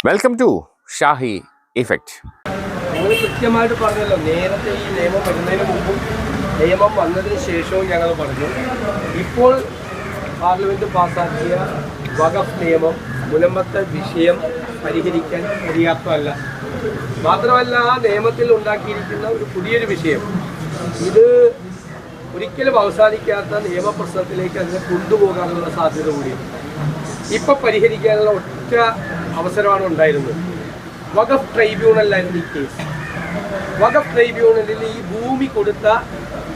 Welcome to Shahi effect. ഞങ്ങൾ കൃത്യമായിട്ട് പറഞ്ഞല്ലോ, നേരത്തെ ഈ നിയമം വരുന്നതിന് മുമ്പും നിയമം വന്നതിന് ശേഷവും ഞങ്ങൾ പറഞ്ഞു. ഇപ്പോൾ പാർലമെൻറ്റ് പാസ്സാക്കിയ വഖഫ് നിയമം മുൻപത്തെ വിഷയം പരിഹരിക്കാൻ പര്യാപ്തമല്ല. മാത്രമല്ല, ആ നിയമത്തിൽ ഉണ്ടാക്കിയിരിക്കുന്ന ഒരു പുതിയൊരു വിഷയം ഇത് ഒരിക്കലും അവസാനിക്കാത്ത നിയമപ്രശ്നത്തിലേക്ക് അതിനെ കൊണ്ടുപോകാനുള്ള സാധ്യത കൂടിയാണ്. ഇപ്പം പരിഹരിക്കാനുള്ള ഒറ്റ അവസരമാണ് ഉണ്ടായിരുന്നത്. വഖഫ് ട്രൈബ്യൂണലിലായിരുന്നു ഈ കേസ്. വഖഫ് ട്രൈബ്യൂണലിൽ ഈ ഭൂമി കൊടുത്ത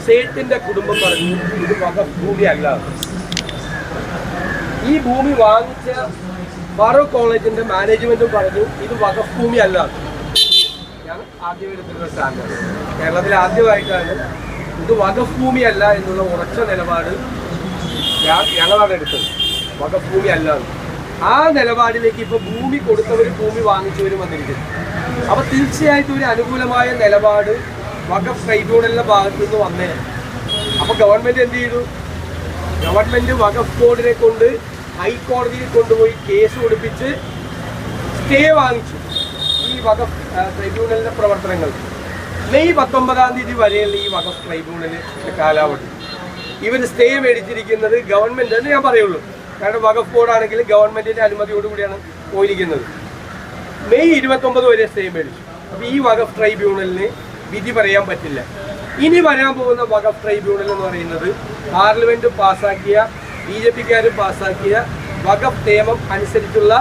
സേഠിൻ്റെ കുടുംബം പറഞ്ഞു ഇത് വഖഫ് ഭൂമി അല്ല. ഈ ഭൂമി വാങ്ങിച്ച ഫാറൂഖ് കോളേജിൻ്റെ മാനേജ്മെൻറ്റും പറഞ്ഞു ഇത് വഖഫ് ഭൂമി അല്ല. ഞാൻ ആദ്യം എടുത്തിരുന്ന സ്റ്റാൻഡാണ്, കേരളത്തിൽ ആദ്യമായിട്ടാണ് ഇത് വഖഫ് ഭൂമി അല്ല എന്നുള്ള ഉറച്ച നിലപാട് ഞങ്ങളാണ് എടുത്തത്. വഖഫ് ഭൂമി അല്ല. ആ നിലപാടിലേക്ക് ഇപ്പോൾ ഭൂമി കൊടുത്തവർ ഭൂമി വാങ്ങിച്ചവരും വന്നിരിക്കുന്നു. അപ്പോൾ തീർച്ചയായിട്ടും ഒരു അനുകൂലമായ നിലപാട് വഖഫ് ട്രൈബ്യൂണലിൻ്റെ ഭാഗത്തു നിന്ന് വന്നേ. അപ്പോൾ ഗവൺമെൻറ് എന്ത് ചെയ്തു? ഗവൺമെൻറ് വഖഫ് ബോർഡിനെ കൊണ്ട് ഹൈക്കോടതിയിൽ കൊണ്ടുപോയി കേസ് കൊടുപ്പിച്ച് സ്റ്റേ വാങ്ങിച്ചു ഈ വഖഫ് ട്രൈബ്യൂണലിൻ്റെ പ്രവർത്തനങ്ങൾ. മെയ് 19 വരെയുള്ള ഈ വഖഫ് ട്രൈബ്യൂണലിൻ്റെ കാലാവധി. ഇവർ സ്റ്റേ മേടിച്ചിരിക്കുന്നത് ഗവൺമെൻറ് എന്ന് ഞാൻ പറയുള്ളൂ, കാരണം വഖഫ് ബോർഡാണെങ്കിൽ ഗവൺമെൻറ്റിൻ്റെ അനുമതിയോടുകൂടിയാണ് പോയിരിക്കുന്നത്. മെയ് 29 വരെ സ്റ്റേ മേടിച്ചു. അപ്പോൾ ഈ വഖഫ് ട്രൈബ്യൂണലിന് വിധി പറയാൻ പറ്റില്ല. ഇനി വരാൻ പോകുന്ന വഖഫ് ട്രൈബ്യൂണൽ എന്ന് പറയുന്നത് പാർലമെൻറ്റ് പാസ്സാക്കിയ BJP-ക്കാർ പാസ്സാക്കിയ വഖഫ് നിയമം അനുസരിച്ചുള്ള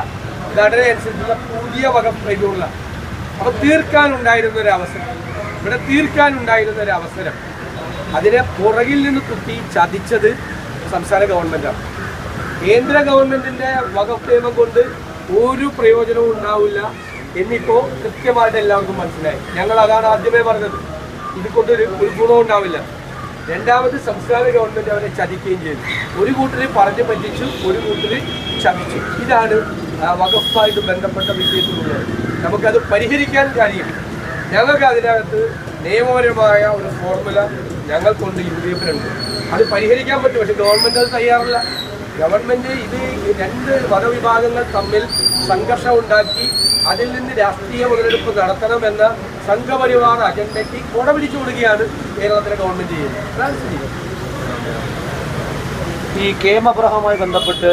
ഘടന അനുസരിച്ചുള്ള പുതിയ വഖഫ് ട്രൈബ്യൂണലാണ്. അപ്പോൾ തീർക്കാനുണ്ടായിരുന്ന ഒരു അവസരം അതിനെ പുറകിൽ നിന്ന് കുത്തി ചതിച്ചത് സംസ്ഥാന ഗവൺമെൻറ്റാണ്. കേന്ദ്ര ഗവൺമെൻറ്റിൻ്റെ വഖഫ് നിയമം കൊണ്ട് ഒരു പ്രയോജനവും ഉണ്ടാവില്ല എന്നിപ്പോൾ കൃത്യമായിട്ട് എല്ലാവർക്കും മനസ്സിലായി. ഞങ്ങൾ അതാണ് ആദ്യമേ പറഞ്ഞത്, ഇതുകൊണ്ടൊരു ഗുണവും ഉണ്ടാവില്ല. രണ്ടാമത് സംസ്ഥാന ഗവൺമെൻറ് അവരെ ചതിക്കുകയും ചെയ്തു. ഒരു കൂട്ടർ പറഞ്ഞു പറ്റിച്ചു, ഒരു കൂട്ടർ ചതിച്ചു. ഇതാണ് വഖഫായിട്ട് ബന്ധപ്പെട്ട വിഷയത്തിലുള്ളത്. നമുക്കത് പരിഹരിക്കാൻ കഴിയും. ഞങ്ങൾക്ക് അതിനകത്ത് നിയമപരമായ ഒരു ഫോർമുല ഞങ്ങൾക്കൊണ്ട് UDF-നുണ്ട്. അത് പരിഹരിക്കാൻ പറ്റും. പക്ഷേ ഗവൺമെൻറ് അത് തയ്യാറല്ല. ഗവൺമെൻറ് ഇത് രണ്ട് മതവിഭാഗങ്ങൾ തമ്മിൽ സംഘർഷം ഉണ്ടാക്കി അതിൽ നിന്ന് രാഷ്ട്രീയ മുതലെടുപ്പ് നടത്തണമെന്ന സംഘപരിവാർ അജണ്ടയ്ക്ക് കൊട പിടിച്ചു കൊടുക്കുകയാണ് കേരളത്തിലെ ഗവൺമെൻറ് ചെയ്യുന്നത്. അതാണ് സ്ഥിതി. ഈ KM അബ്രഹാമുമായി ബന്ധപ്പെട്ട്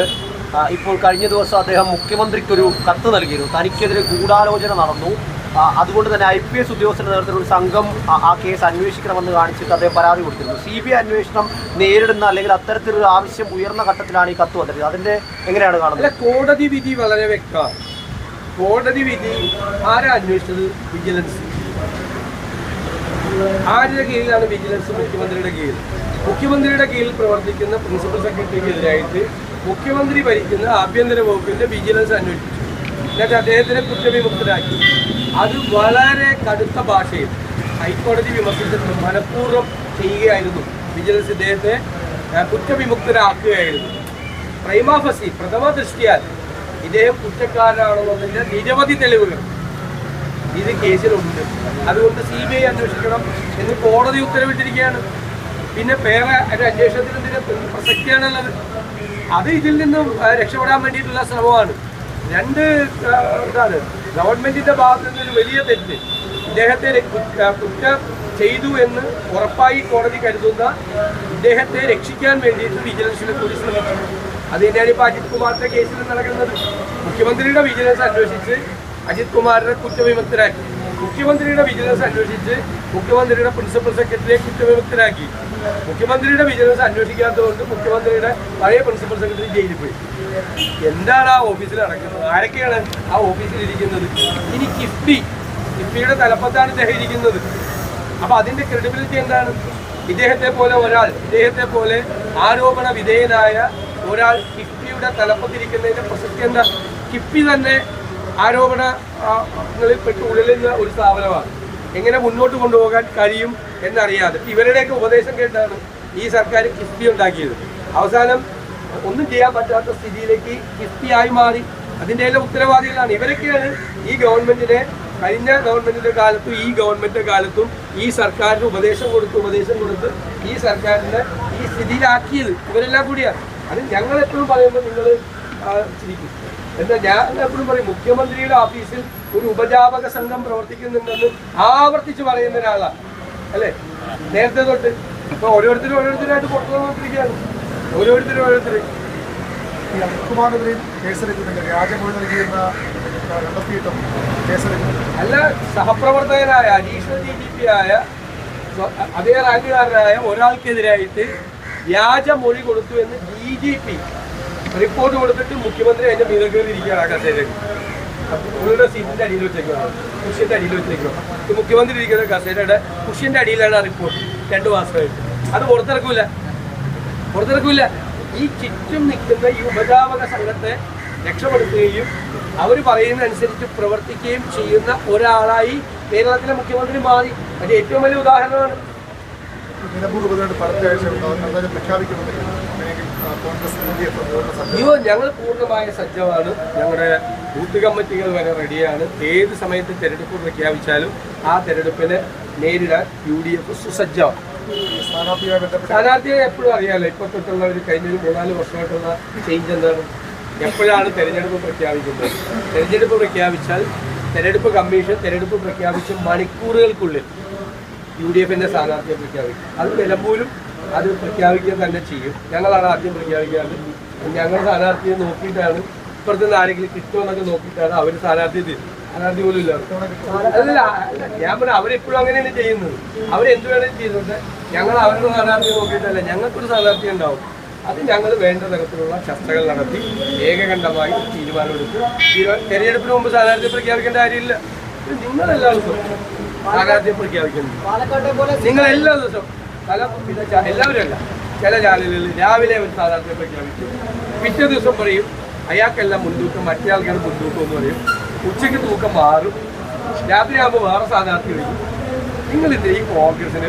ഇപ്പോൾ കഴിഞ്ഞ ദിവസം അദ്ദേഹം മുഖ്യമന്ത്രിക്കൊരു കത്ത് നൽകിയിരുന്നു. തനിക്കെതിരെ ഗൂഢാലോചന നടന്നു, അതുകൊണ്ട് തന്നെ IPS ഉദ്യോഗസ്ഥരുടെ നേതൃത്വത്തിൽ ഒരു സംഘം ആ കേസ് അന്വേഷിക്കണമെന്ന് കാണിച്ചിട്ട് അദ്ദേഹം പരാതി കൊടുത്തിരുന്നു. CBI അന്വേഷണം നേരിടുന്ന അല്ലെങ്കിൽ അത്തരത്തിലൊരു ആവശ്യം ഉയർന്ന ഘട്ടത്തിലാണ് ഈ കത്ത് വന്നിരുന്നത്. അതിൻ്റെ എങ്ങനെയാണ് കാണുന്നത്? കോടതി വിധി വളരെ വ്യക്തമാണ്. കോടതി വിധി ആരാ അന്വേഷിച്ചത്? വിജിലൻസ്. ആരുടെ കീഴിലാണ് വിജിലൻസ്? മുഖ്യമന്ത്രിയുടെ കീഴിൽ. മുഖ്യമന്ത്രിയുടെ കീഴിൽ പ്രവർത്തിക്കുന്ന പ്രിൻസിപ്പൽ സെക്രട്ടറിക്കെതിരായിട്ട് മുഖ്യമന്ത്രി ഭരിക്കുന്ന ആഭ്യന്തര വകുപ്പിൻ്റെ വിജിലൻസ് അന്വേഷിച്ചു. എന്നിട്ട് അദ്ദേഹത്തിനെ കുറ്റവിമുക്തരാക്കി. അത് വളരെ കടുത്ത ഭാഷയിൽ ഹൈക്കോടതി വിമർശിച്ചിട്ട് മനഃപൂർവ്വം ചെയ്യുകയായിരുന്നു. വിജിലൻസ് ഇദ്ദേഹത്തെ കുറ്റവിമുക്തരാക്കുകയായിരുന്നു. പ്രൈമാ ഫസി, പ്രഥമ ദൃഷ്ടിയാൽ ഇദ്ദേഹം കുറ്റക്കാരനാണെന്നതിൻ്റെ നിരവധി തെളിവുകൾ ഇത് കേസിലുണ്ട്. അതുകൊണ്ട് CBI അന്വേഷിക്കണം എന്ന് കോടതി ഉത്തരവിട്ടിരിക്കുകയാണ്. പിന്നെ വേറെ ഒരു അന്വേഷണത്തിന് പ്രസക്തിയാണുള്ളത്. അത് ഇതിൽ നിന്നും രക്ഷപ്പെടാൻ വേണ്ടിയിട്ടുള്ള ശ്രമമാണ്. ഇതാണ് ഗവൺമെൻറ്റിൻ്റെ ഭാഗത്തു നിന്നൊരു വലിയ തെറ്റ്. ഇദ്ദേഹത്തെ കുറ്റം ചെയ്തു എന്ന് ഉറപ്പായി കോടതി കരുതുന്ന ഇദ്ദേഹത്തെ രക്ഷിക്കാൻ വേണ്ടിയിട്ട് വിജിലൻസിനെ കൂടി ശ്രമിച്ചു. അത് തന്നെയാണ് ഇപ്പോൾ അജിത് കുമാറിൻ്റെ കേസിൽ നടക്കുന്നത്. മുഖ്യമന്ത്രിയുടെ വിജിലൻസ് അന്വേഷിച്ച് അജിത് കുമാറിനെ കുറ്റവിമുക്തരാക്കി. മുഖ്യമന്ത്രിയുടെ വിജിലൻസ് അന്വേഷിച്ച് മുഖ്യമന്ത്രിയുടെ പ്രിൻസിപ്പൽ സെക്രട്ടറിയെ കുറ്റവിമുക്തരാക്കി. മുഖ്യമന്ത്രിയുടെ വിജിലൻസ് അന്വേഷിക്കാത്തതുകൊണ്ട് മുഖ്യമന്ത്രിയുടെ പഴയ പ്രിൻസിപ്പൽ സെക്രട്ടറി ജയിലിൽ പോയി. എന്താണ് ആ ഓഫീസിൽ നടക്കുന്നത്? ആരൊക്കെയാണ് ആ ഓഫീസിൽ ഇരിക്കുന്നത്? ഇനി കിഫ്ബിയുടെ തലപ്പത്താണ് ഇദ്ദേഹം ഇരിക്കുന്നത്. അപ്പോൾ അതിൻ്റെ ക്രെഡിബിലിറ്റി എന്താണ്? ഇദ്ദേഹത്തെ പോലെ ആരോപണ വിധേയനായ ഒരാൾ കിഫ്ബിയുടെ തലപ്പത്തിരിക്കുന്നതിൻ്റെ പ്രസക്തി എന്താ? കിഫ്ബി തന്നെ ആരോപണങ്ങളിൽ പെട്ട് ഉഴലുന്ന ഒരു സ്ഥാപനമാണ്. എങ്ങനെ മുന്നോട്ട് കൊണ്ടുപോകാൻ കഴിയും എന്നറിയാതെ ഇവരുടെയൊക്കെ ഉപദേശം കേട്ടാണ് ഈ സർക്കാർ കിഫ്ബി ഉണ്ടാക്കിയത്. അവസാനം ഒന്നും ചെയ്യാൻ പറ്റാത്ത സ്ഥിതിയിലേക്ക് കിഫ്ബി ആയി മാറി. അതിൻ്റെ എല്ലാം ഉത്തരവാദികളാണ് ഇവരൊക്കെയാണ്. ഈ ഗവൺമെൻറ്റിനെ കഴിഞ്ഞ ഗവൺമെൻറ്റിൻ്റെ കാലത്തും ഈ ഗവൺമെൻറ്റിൻ്റെ കാലത്തും ഈ സർക്കാരിന് ഉപദേശം കൊടുത്ത് ഈ സർക്കാരിനെ ഈ സ്ഥിതിയിലാക്കിയത് ഇവരെല്ലാം കൂടിയാണ്. അത് ഞങ്ങളെപ്പോഴും പറയുമ്പോൾ നിങ്ങൾ ചിരിക്കും. എന്താ ഞാൻ എപ്പോഴും പറയും, മുഖ്യമന്ത്രിയുടെ ഓഫീസിൽ ഒരു ഉപജാപക സംഘം പ്രവർത്തിക്കുന്നുണ്ടെന്ന് ആവർത്തിച്ച് പറയുന്ന ഒരാളാണ് അല്ലേ നേരത്തെ തൊട്ട്. ഇപ്പൊ ഓരോരുത്തരായിട്ട് പുറത്തു വന്നിരിക്കുകയാണ്, ഓരോരുത്തർ. അനിൽകുമാറിനെതിരെയും കേസെടുക്കുന്നില്ല, വ്യാജമൊഴി നൽകിയെന്ന കണ്ടെത്തിയിട്ടും കേസെടുക്കുന്നു. അല്ല, സഹപ്രവർത്തകനായ അഡീഷണൽ DGP ആയ അതേ റാങ്കുകാരനായ ഒരാൾക്കെതിരായിട്ട് വ്യാജമൊഴി കൊടുത്തു എന്ന് DGP റിപ്പോർട്ട് കൊടുത്തിട്ട് മുഖ്യമന്ത്രി അതിന്റെ മീതെ കയറിയിരിക്കുകയാണ് ആ കസേരയിൽ. പുള്ളിയുടെ സീറ്റിന്റെ അടിയിൽ വെച്ചേക്കുകയാണ്, കുഷ്യന്റെ അടിയിൽ വെച്ചേക്കുകയാണ്. മുഖ്യമന്ത്രി ഇരിക്കുന്ന കസേരയുടെ കുഷ്യന്റെ അടിയിലാണ് ആ റിപ്പോർട്ട് 2 മാസമായിട്ട്. അത് പുറത്തിറക്കൂല. ഈ ചുറ്റും നിൽക്കുന്ന ഈ ഉപജാപക സംഘത്തെ രക്ഷപ്പെടുത്തുകയും അവർ പറയുന്നതനുസരിച്ച് പ്രവർത്തിക്കുകയും ചെയ്യുന്ന ഒരാളായി കേരളത്തിലെ മുഖ്യമന്ത്രി മാറി. അത് ഏറ്റവും വലിയ ഉദാഹരണമാണ്. ഞങ്ങൾ പൂർണ്ണമായ സജ്ജമാണ്. ഞങ്ങളുടെ ബൂത്ത് കമ്മിറ്റികൾ വരെ റെഡിയാണ്. ഏത് സമയത്ത് തെരഞ്ഞെടുപ്പ് പ്രഖ്യാപിച്ചാലും ആ തെരഞ്ഞെടുപ്പിനെ നേരിടാൻ UDF സുസജ്ജമാണ്. സ്ഥാനാർത്ഥിയെ എപ്പോഴും അറിയാമല്ലോ. ഇപ്പൊ തൊട്ടുള്ള ഒരു കഴിഞ്ഞ 3-4 വർഷമായിട്ടുള്ള ചേഞ്ച് എന്താണ്? എപ്പോഴാണ് തെരഞ്ഞെടുപ്പ് പ്രഖ്യാപിക്കുന്നത്? തെരഞ്ഞെടുപ്പ് പ്രഖ്യാപിച്ചാൽ തെരഞ്ഞെടുപ്പ് കമ്മീഷൻ തെരഞ്ഞെടുപ്പ് പ്രഖ്യാപിച്ച മണിക്കൂറുകൾക്കുള്ളിൽ UDFന്റെ സ്ഥാനാർത്ഥിയെ പ്രഖ്യാപിക്കും. അത് നിലമ്പൂരും അത് പ്രഖ്യാപിക്കുക തന്നെ ചെയ്യും. ഞങ്ങളാണ് ആദ്യം പ്രഖ്യാപിക്കാറ്. ഞങ്ങൾ സ്ഥാനാർത്ഥിയെ നോക്കിയിട്ടാണ്, ഇപ്പുറത്തുനിന്ന് ആരെങ്കിലും കിട്ടുമെന്നൊക്കെ നോക്കിയിട്ടാണ് അവർ സ്ഥാനാർത്ഥി പോലും ഇല്ല. അല്ല, ഞാൻ പറഞ്ഞ അവരെപ്പോഴും അങ്ങനെയാണ് ചെയ്യുന്നത്. അവരെന്ത് വേണമെങ്കിലും ചെയ്യുന്നുണ്ട്. ഞങ്ങൾ അവരുടെ സ്ഥാനാർത്ഥിയെ നോക്കിയിട്ടല്ല, ഞങ്ങൾക്കൊരു സ്ഥാനാർത്ഥി ഉണ്ടാവും. അത് ഞങ്ങൾ വേണ്ട തരത്തിലുള്ള ചർച്ചകൾ നടത്തി ഏകകണ്ഠമായി തീരുമാനമെടുത്ത് തെരഞ്ഞെടുപ്പിന് മുമ്പ് സ്ഥാനാർത്ഥിയെ പ്രഖ്യാപിക്കേണ്ട കാര്യമില്ല. നിങ്ങളെല്ലാ ദിവസവും സ്ഥാനാർത്ഥിയെ പ്രഖ്യാപിക്കുന്നു. നിങ്ങൾ എല്ലാ ദിവസവും എല്ലാവരും അല്ല, ചില ചാനലുകളിൽ രാവിലെ ഒരു സ്ഥാനാർത്ഥിയെ പ്രഖ്യാപിക്കും. പിറ്റേ ദിവസം പറയും അയാൾക്കെല്ലാം മുൻതൂക്കം, മറ്റേ ആൾക്കാർ മുൻതൂക്കം എന്ന് പറയും. ഉച്ചയ്ക്ക് തൂക്കം മാറും, രാത്രിയാകുമ്പോൾ വേറെ സ്ഥാനാർത്ഥി വിളിക്കും. നിങ്ങളിത് ഈ കോൺഗ്രസിന്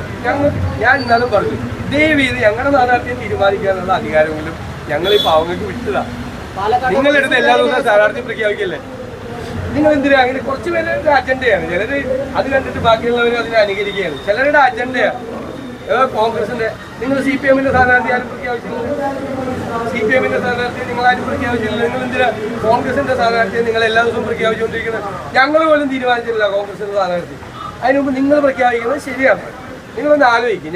ഞാൻ ഇന്നാലും പറഞ്ഞു, ദയവ് ചെയ്ത് ഞങ്ങളുടെ സ്ഥാനാർത്ഥിയെ തീരുമാനിക്കാനുള്ള അധികാരമെങ്കിലും ഞങ്ങൾ ഈ പാവങ്ങൾക്ക് വിട്ടതാണ്. നിങ്ങളെടുത്ത് എല്ലാ ദിവസവും സ്ഥാനാർത്ഥി പ്രഖ്യാപിക്കല്ലേ? നിങ്ങൾ എന്തിനാ അങ്ങനെ? കുറച്ച് പേരുടെ അജണ്ടയാണ്. ചിലർ അത് കണ്ടിട്ട് ബാക്കിയുള്ളവർ അതിനെ അനുകരിക്കുകയാണ്. ചിലരുടെ അജണ്ടയാണ് കോൺഗ്രസിന്റെ. നിങ്ങൾ CPMന്റെ സ്ഥാനാർത്ഥി ആരും പ്രഖ്യാപിച്ചില്ല. CPMന്റെ സ്ഥാനാർത്ഥിയെ നിങ്ങൾ ആരും പ്രഖ്യാപിച്ചില്ല. നിങ്ങൾ എന്തിനാ കോൺഗ്രസിന്റെ സ്ഥാനാർത്ഥിയെ നിങ്ങൾ എല്ലാ ദിവസവും പ്രഖ്യാപിച്ചുകൊണ്ടിരിക്കുന്നത്? ഞങ്ങൾ പോലും തീരുമാനിച്ചില്ല കോൺഗ്രസിന്റെ സ്ഥാനാർത്ഥി. അതിന് മുമ്പ് നിങ്ങൾ പ്രഖ്യാപിക്കുന്നത് ശരിയാണ്. നിങ്ങളൊന്ന് ആലോചിക്കും.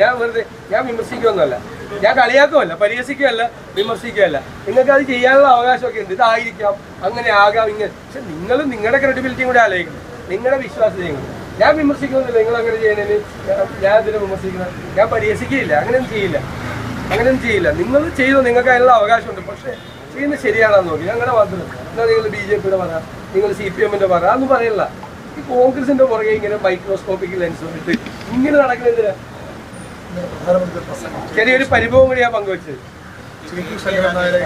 ഞാൻ വിമർശിക്കുകയൊന്നുമല്ല, ഞാൻ കളിയാക്കുമല്ല, പരിഹസിക്കുകയല്ല, വിമർശിക്കുകയല്ല. നിങ്ങൾക്ക് അത് ചെയ്യാനുള്ള അവകാശമൊക്കെ ഉണ്ട്. ഇതായിരിക്കാം, അങ്ങനെ ആകാം, ഇങ്ങനെ. പക്ഷെ നിങ്ങൾ നിങ്ങളുടെ ക്രെഡിബിലിറ്റിയും കൂടെ ആലോചിക്കണം, നിങ്ങളുടെ വിശ്വാസത്തെയും കൂടി. ഞാൻ വിമർശിക്കുന്നില്ല, നിങ്ങൾ അങ്ങനെ ചെയ്യണേന് ഞാൻ ഇതിനെ വിമർശിക്കുന്നത്, ഞാൻ പരിഹസിക്കുകയില്ല. അങ്ങനെയൊന്നും ചെയ്യില്ല. നിങ്ങൾ ചെയ്തോ, നിങ്ങൾക്ക് അതിനുള്ള അവകാശമുണ്ട്. പക്ഷേ ചെയ്യുന്നത് ശരിയാണെന്ന് നോക്കി. ഞങ്ങളുടെ മാത്രം എന്നാൽ നിങ്ങൾ BJPയുടെ പറ, നിങ്ങൾ CPMന്റെ പറ, അതൊന്നും പറയില്ല. ഈ കോൺഗ്രസിന്റെ പുറകെ ഇങ്ങനെ മൈക്രോസ്കോപ്പിക് ലെൻസ് വന്നിട്ട് ഇങ്ങനെ നടക്കുന്നതിന് ചെറിയൊരു പരിഭവം കൂടി ഞാൻ പങ്കുവച്ചത്. ശങ്കരൻ നായരെ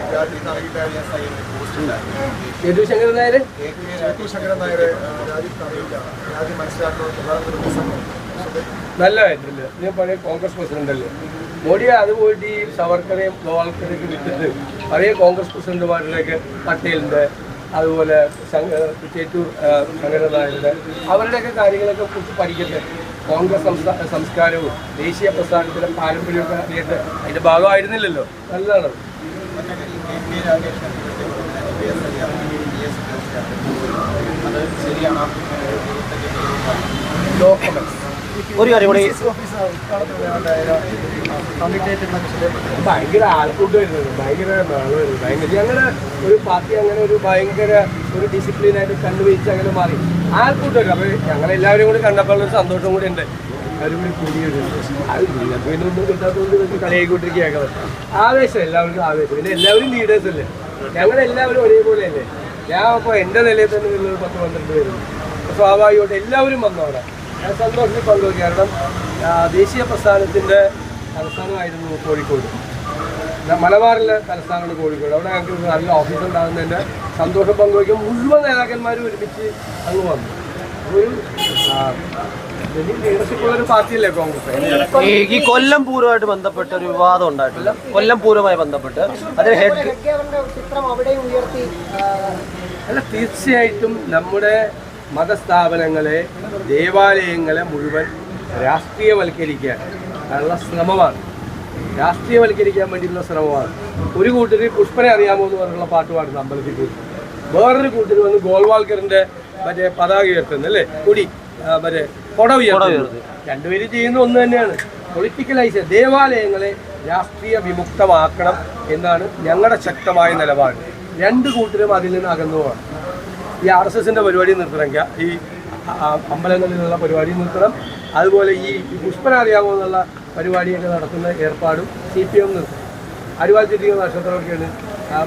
നല്ലതായിട്ടില്ല. ഞാൻ പഴയ കോൺഗ്രസ് പ്രസിഡന്റ് അല്ലേ മോഡി. അത് പോയിട്ട് ഈ സവർക്കറേയും ഗോവാൾക്കറേക്ക് വിട്ടിട്ട് പഴയ കോൺഗ്രസ് പ്രസിഡന്റുമാരിലേക്ക് പട്ടേലിന്റെ, അതുപോലെ ചേറ്റൂർ ശങ്കരൻ നായരുടെ, അവരുടെയൊക്കെ കാര്യങ്ങളൊക്കെ കുറിച്ച് പഠിക്കട്ടെ. കോൺഗ്രസ് സംസ്കാരവും ദേശീയ പ്രസ്ഥാനത്തിലെ പാരമ്പര്യമൊക്കെ അറിയട്ടെ. അതിന്റെ ഭാഗമായിരുന്നില്ലല്ലോ, നല്ലതാണ്. ഒരു കാര്യം കൂടി, ഭയങ്കര ആൾക്കൂട്ട് വരുന്നത്, ഭയങ്കര ഞങ്ങളുടെ ഒരു പാർട്ടി അങ്ങനെ ഒരു ഭയങ്കര ഒരു ഡിസിപ്ലിനായിട്ട് കണ്ടുപിടിച്ച് അങ്ങനെ മാറി ആൾക്കൂട്ട് വരും. അപ്പോൾ ഞങ്ങളെല്ലാവരും കൂടി കണ്ടപ്പോൾ ഒരു സന്തോഷം കൂടി ഉണ്ട്. എല്ലാവരും കൂടി കൂടിയത് അത് പിന്നെ ഒന്നും കിട്ടാത്തതുകൊണ്ട് കളിയായിക്കൊണ്ടിരിക്കുകയാണ്. ആവേശം, എല്ലാവർക്കും ആവേശം. പിന്നെ എല്ലാവരും ലീഡേഴ്സ് അല്ലേ, ഞങ്ങളെല്ലാവരും ഒരേപോലെ അല്ലേ. ഞാൻ അപ്പോൾ എൻ്റെ നിലയിൽ തന്നെ നിന്നത് 10-12 പേരുണ്ട്. സ്വാഭാവികമായിട്ട് എല്ലാവരും വന്നവിടെ ഞാൻ സന്തോഷത്തിൽ പങ്കുവയ്ക്കും. കാരണം ദേശീയ പ്രസ്ഥാനത്തിൻ്റെ തലസ്ഥാനമായിരുന്നു കോഴിക്കോട്. മലബാറിലെ തലസ്ഥാനമാണ് കോഴിക്കോട്. അവിടെ ഞങ്ങൾക്ക് നല്ല ഓഫീസ് ഉണ്ടാകുന്നതിൻ്റെ സന്തോഷം പങ്കുവയ്ക്കും. മുഴുവൻ നേതാക്കന്മാരും ഒരുമിച്ച് അങ്ങ് വന്നു. ഒരു ലീഡർഷിപ്പുള്ളൊരു പാർട്ടിയല്ലേ കോൺഗ്രസ്. ഈ കൊല്ലം പൂരവുമായിട്ട് ബന്ധപ്പെട്ട ഒരു വിവാദം ഉണ്ടായിട്ടില്ല. കൊല്ലം പൂരവുമായി ബന്ധപ്പെട്ട് അതിന് അല്ല, തീർച്ചയായിട്ടും നമ്മുടെ മതസ്ഥാപനങ്ങളെ, ദേവാലയങ്ങളെ മുഴുവൻ രാഷ്ട്രീയവൽക്കരിക്കാൻ ഉള്ള ശ്രമമാണ്. രാഷ്ട്രീയവൽക്കരിക്കാൻ വേണ്ടിയിട്ടുള്ള ശ്രമമാണ്. ഒരു കൂട്ടർ പുഷ്പനെ അറിയാമോ എന്ന് പറഞ്ഞുള്ള പാട്ട് പാടുന്നു അമ്പലത്തിൽ പോയി. വേറൊരു കൂട്ടർ വന്ന് ഗോൾവാൾക്കറിന്റെ മറ്റേ പതാക ഉയർത്തുന്നത് അല്ലേ, കൊടി മറ്റേ കൊട ഉയർത്തുന്നത്. രണ്ടുപേരും ചെയ്യുന്ന ഒന്ന് തന്നെയാണ്. പൊളിറ്റിക്കലൈസ് ദേവാലയങ്ങളെ രാഷ്ട്രീയ വിമുക്തമാക്കണം എന്നാണ് ഞങ്ങളുടെ ശക്തമായ നിലപാട്. രണ്ട് കൂട്ടരും അതിൽ നിന്ന് അകന്നുപോകണം. ഈ RSSന്റെ പരിപാടി നിർത്തണമെങ്കിൽ ഈ അമ്പലങ്ങളിലുള്ള പരിപാടി നിർത്തണം. അതുപോലെ ഈ പുഷ്പന അറിയാമെന്നുള്ള പരിപാടിയൊക്കെ നടത്തുന്ന ഏർപ്പാടും CPM നിർത്തണം. അരിവാൾ ചെടികൾ നക്ഷത്രമൊക്കെയാണ്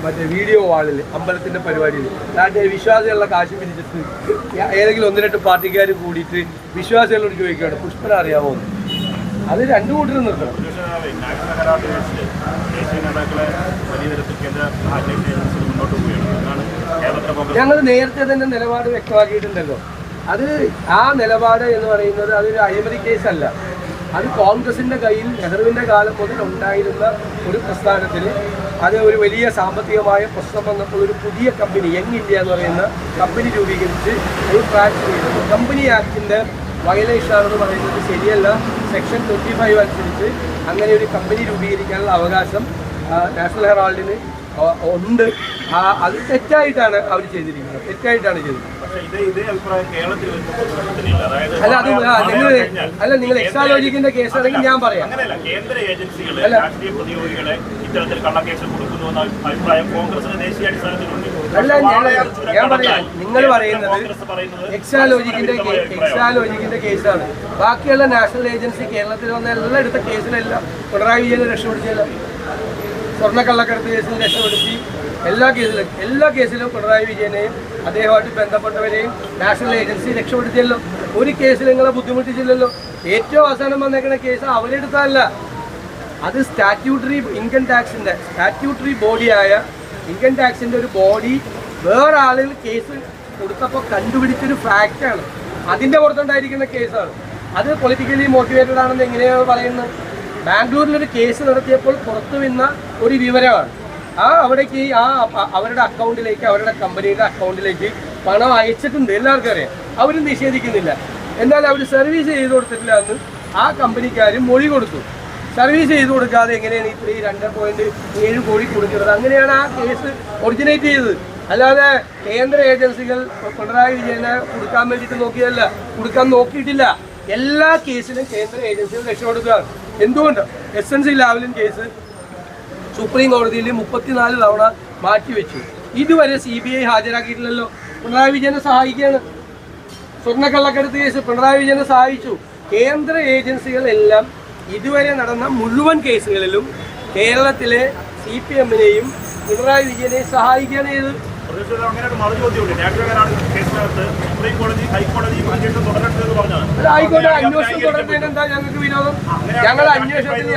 മറ്റേ വീഡിയോ വാളിൽ അമ്പലത്തിൻ്റെ പരിപാടിയിൽ നാട്ടിലെ വിശ്വാസികളുടെ കാശ് പിരിച്ചിട്ട് ഏതെങ്കിലും 1-2 പാർട്ടിക്കാർ കൂടിയിട്ട് വിശ്വാസികളോട് ചോദിക്കുകയാണ് പുഷ്പന അറിയാമോ എന്ന്. അത് രണ്ടു കൂട്ടരും നിർത്തണം. ഞങ്ങൾ നേരത്തെ തന്നെ നിലപാട് വ്യക്തമാക്കിയിട്ടുണ്ടല്ലോ. അത് ആ നിലപാട് എന്ന് പറയുന്നത് അതൊരു അഴിമതി കേസല്ല. അത് കോൺഗ്രസിൻ്റെ കയ്യിൽ നെഹ്റുവിൻ്റെ കാലം മുതൽ ഉണ്ടായിരുന്ന ഒരു പ്രസ്ഥാനത്തിൽ അത് ഒരു വലിയ സാമ്പത്തികമായ പ്രശ്നം വന്നപ്പോൾ ഒരു പുതിയ കമ്പനി യങ് ഇന്ത്യ എന്ന് പറയുന്ന കമ്പനി രൂപീകരിച്ച് ഒരു ട്രാൻസ്ഫർ ചെയ്തു. കമ്പനി ആക്ടിൻ്റെ വയലേഷൻ ആണെന്ന് പറയുന്നത് ശരിയല്ല. സെക്ഷൻ 25 അനുസരിച്ച് അങ്ങനെ ഒരു കമ്പനി രൂപീകരിക്കാനുള്ള അവകാശം നാഷണൽ ഹെറാൾഡിന് ഉണ്ട്. അത് തെറ്റായിട്ടാണ് അവർ ചെയ്തിരിക്കുന്നത്, തെറ്റായിട്ടാണ് ചെയ്തിരിക്കുന്നത്. അല്ല നിങ്ങൾ എക്സാലോജിക്കിന്റെ കേസാണെങ്കിൽ ഞാൻ പറയാം. അല്ല ഞാൻ പറയാം, നിങ്ങൾ പറയുന്നത് എക്സാലോജിക്കിന്റെ കേസാണ്. ബാക്കിയുള്ള നാഷണൽ ഏജൻസി കേരളത്തിൽ വന്ന എല്ലാം എടുത്ത കേസിലെല്ലാം പിണറായി വിജയനെ രക്ഷപ്പെടുത്തിയല്ലോ. സ്വർണ്ണക്കള്ളക്കടത്ത് കേസിൽ രക്ഷപ്പെടുത്തി. എല്ലാ കേസിലും പിണറായി വിജയനെയും അദ്ദേഹമായിട്ട് ബന്ധപ്പെട്ടവരെയും നാഷണൽ ഏജൻസി രക്ഷപ്പെടുത്തിയല്ലോ. ഒരു കേസിൽ നിങ്ങളെ ബുദ്ധിമുട്ടിച്ചില്ലല്ലോ. ഏറ്റവും അവസാനം വന്നേക്കുന്ന കേസ് അവരെടുത്തതല്ല, അത് ഇൻകം ടാക്സിൻ്റെ ബോഡിയായ ഇൻകം ടാക്സിൻ്റെ ഒരു ബോഡി വേറെ ആളുകൾ കേസ് കൊടുത്തപ്പോൾ കണ്ടുപിടിച്ചൊരു ഫാക്റ്റാണ്. അതിൻ്റെ പുറത്തുണ്ടായിരിക്കുന്ന കേസാണ്. അത് പൊളിറ്റിക്കലി മോട്ടിവേറ്റഡ് ആണെന്ന് എങ്ങനെയാണ് പറയുന്നത്? ബാംഗ്ലൂരിലൊരു കേസ് നടത്തിയപ്പോൾ പുറത്തു വന്ന ഒരു വിവരമാണ്. അവിടേക്ക് അവരുടെ അക്കൗണ്ടിലേക്ക്, അവരുടെ കമ്പനിയുടെ അക്കൗണ്ടിലേക്ക് പണം അയച്ചിട്ടുണ്ട്, എല്ലാവർക്കും അറിയാം. അവരും നിഷേധിക്കുന്നില്ല. എന്നാൽ അവർ സർവീസ് ചെയ്ത് കൊടുത്തിട്ടില്ല എന്ന് ആ കമ്പനിക്കാരും മൊഴി കൊടുത്തു. സർവീസ് ചെയ്ത് കൊടുക്കാതെ എങ്ങനെയാണ് ഇത്രയും 2.7 കോടി കൊടുക്കുന്നത്? അങ്ങനെയാണ് ആ കേസ് ഒറിജിനേറ്റ് ചെയ്തത്. അല്ലാതെ കേന്ദ്ര ഏജൻസികൾ പിണറായി വിജയനെ കൊടുക്കാൻ വേണ്ടിയിട്ട് നോക്കിയതല്ല, കൊടുക്കാൻ നോക്കിയിട്ടില്ല. എല്ലാ കേസിലും കേന്ദ്ര ഏജൻസികൾ രക്ഷപ്പെടുകയാണ്. എന്തുകൊണ്ട്? SNC ലാവലിൻ കേസ് സുപ്രീം കോടതിയിൽ 34 തവണ മാറ്റിവെച്ചു. ഇതുവരെ CBI ഹാജരാക്കിയിട്ടില്ലല്ലോ. പിണറായി വിജയനെ സഹായിക്കുകയാണ്. സ്വർണ്ണക്കള്ളക്കടത്ത് കേസ് പിണറായി വിജയനെ സഹായിച്ചു. കേന്ദ്ര ഏജൻസികളെല്ലാം ഇതുവരെ നടന്ന മുഴുവൻ കേസുകളിലും കേരളത്തിലെ CPM-നെയും പിണറായി വിജയനെയും സഹായിക്കുകയാണ് ചെയ്തത്. ആയിക്കോട്ടെ, അന്വേഷണം തുടരുന്നതിന് എന്താ ഞങ്ങൾക്ക് വിരോധം? ഞങ്ങൾ അന്വേഷണത്തിന്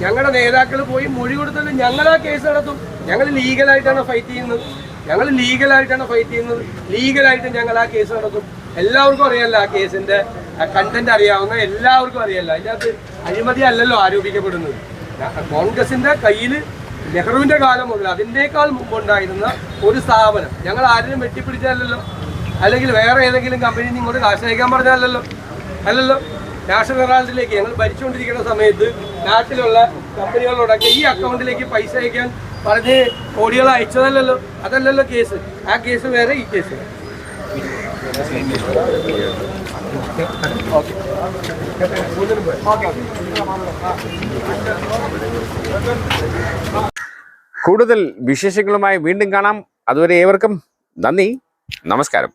ഞങ്ങളുടെ നേതാക്കൾ പോയി മൊഴി കൊടുത്തല്ലോ. ഞങ്ങൾ ആ കേസ് നടത്തും. ഞങ്ങൾ ലീഗലായിട്ടാണ് ഫൈറ്റ് ചെയ്യുന്നത്. ലീഗലായിട്ട് ഞങ്ങൾ ആ കേസ് നടത്തും. എല്ലാവർക്കും അറിയാമല്ലോ ആ കേസിന്റെ കണ്ടന്റ് അറിയാവുന്ന എല്ലാവർക്കും അറിയാമല്ലോ. അതിനകത്ത് അഴിമതി അല്ലല്ലോ ആരോപിക്കപ്പെടുന്നത്. കോൺഗ്രസിന്റെ കയ്യിൽ നെഹ്റുവിന്റെ കാലം മുതൽ അതിനേക്കാൾ മുമ്പുണ്ടായിരുന്ന ഒരു സ്ഥാപനം. ഞങ്ങൾ ആരെയും വെട്ടിപ്പിടിച്ചല്ലോ, അല്ലെങ്കിൽ വേറെ ഏതെങ്കിലും കമ്പനിയിൽ നിന്ന് ഇങ്ങോട്ട് കാശ് അയക്കാൻ പറഞ്ഞല്ലോ. നാഷണൽ ഹെറാൾഡിലേക്ക് ഞങ്ങൾ ഭരിച്ചുകൊണ്ടിരിക്കുന്ന സമയത്ത് നാട്ടിലുള്ള കമ്പനികളോടൊക്കെ ഈ അക്കൗണ്ടിലേക്ക് പൈസ അയക്കാൻ പറഞ്ഞ് കോടികൾ അയച്ചതല്ലല്ലോ. അതല്ലല്ലോ കേസ്. ആ കേസ് വേറെ, ഈ കേസ് വേറെ. കൂടുതൽ വിശേഷങ്ങളുമായി വീണ്ടും കാണാം. അതുവരെ ഏവർക്കും നന്ദി, നമസ്കാരം.